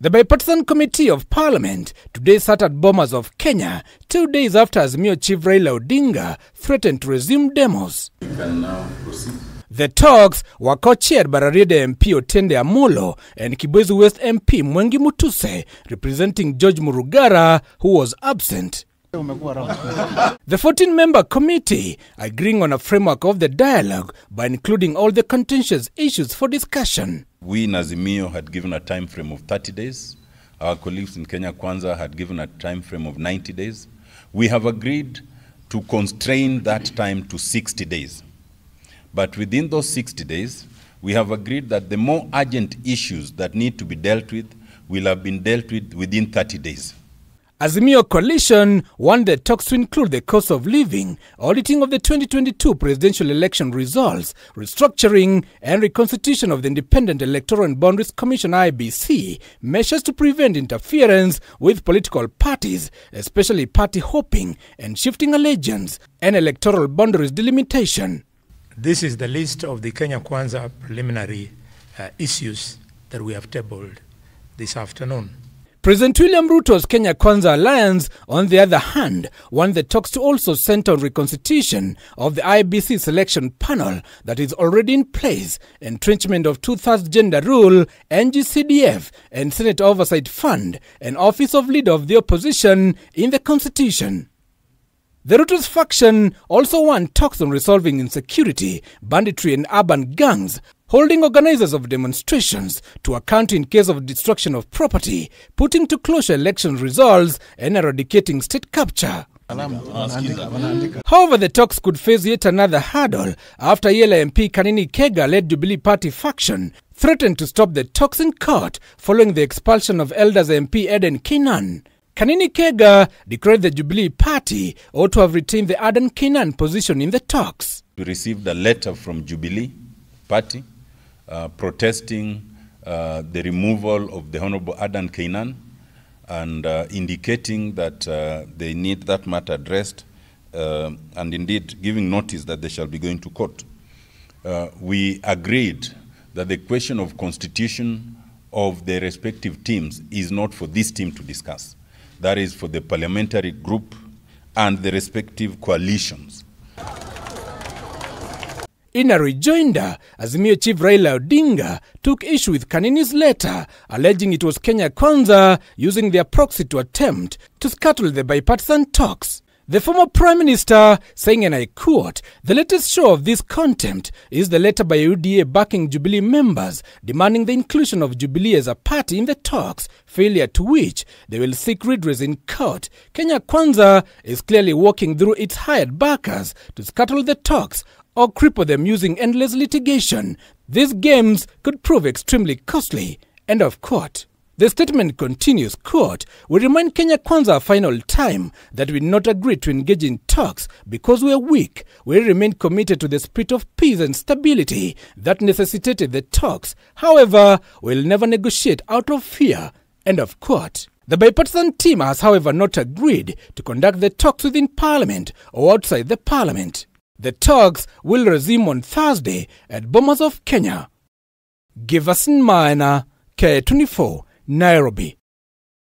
The Bipartisan Committee of Parliament today sat at Bomas of Kenya 2 days after Azimio Chief Raila Odinga threatened to resume demos. We can now proceed. The talks were co-chaired by Rarieda MP Otende Amolo and Kibwezi West MP Mwengi Mutuse, representing George Murugara, who was absent. The 14-member committee agreeing on a framework of the dialogue by including all the contentious issues for discussion. We in Azimio had given a time frame of 30 days. Our colleagues in Kenya Kwanza had given a time frame of 90 days. We have agreed to constrain that time to 60 days. But within those 60 days, we have agreed that the more urgent issues that need to be dealt with will have been dealt with within 30 days. Azimio coalition want the talks to include the cost of living, auditing of the 2022 presidential election results, restructuring and reconstitution of the Independent Electoral and Boundaries Commission (IEBC), measures to prevent interference with political parties, especially party hopping and shifting allegiance, and electoral boundaries delimitation. This is the list of the Kenya Kwanza preliminary issues that we have tabled this afternoon. President William Ruto's Kenya Kwanza alliance, on the other hand, want the talks to also center on reconstitution of the IEBC selection panel that is already in place, entrenchment of two-thirds gender rule, NGCDF, and Senate Oversight Fund, and Office of Leader of the Opposition in the Constitution. The Ruto's faction also want talks on resolving insecurity, banditry and urban gangs, holding organizers of demonstrations to account in case of destruction of property, putting to closure election results and eradicating state capture. However, the talks could face yet another hurdle after Raila MP Kanini Kega-led Jubilee Party faction threatened to stop the talks in court following the expulsion of Elders MP Eden Keynan. Kanini Kega declared the Jubilee Party ought to have retained the Adan Keynan position in the talks. We received a letter from Jubilee Party protesting the removal of the Honorable Adan Keynan and indicating that they need that matter addressed and indeed giving notice that they shall be going to court. We agreed that the question of constitution of the respective teams is not for this team to discuss. That is for the parliamentary group and the respective coalitions. In a rejoinder, Azimio Chief Raila Odinga took issue with Kanini's letter, alleging it was Kenya Kwanza using their proxy to attempt to scuttle the bipartisan talks. The former Prime Minister saying, and I quote, "The latest show of this contempt is the letter by UDA backing Jubilee members demanding the inclusion of Jubilee as a party in the talks, failure to which they will seek redress in court. Kenya Kwanza is clearly working through its hired backers to scuttle the talks or cripple them using endless litigation. These games could prove extremely costly." End of quote. The statement continues, quote, "We remind Kenya Kwanza a final time that we did not agree to engage in talks because we are weak. We remain committed to the spirit of peace and stability that necessitated the talks. However, we will never negotiate out of fear." End of quote. The bipartisan team has, however, not agreed to conduct the talks within Parliament or outside the Parliament. The talks will resume on Thursday at Bomas of Kenya. Giverson Maina, K24, Nairobi.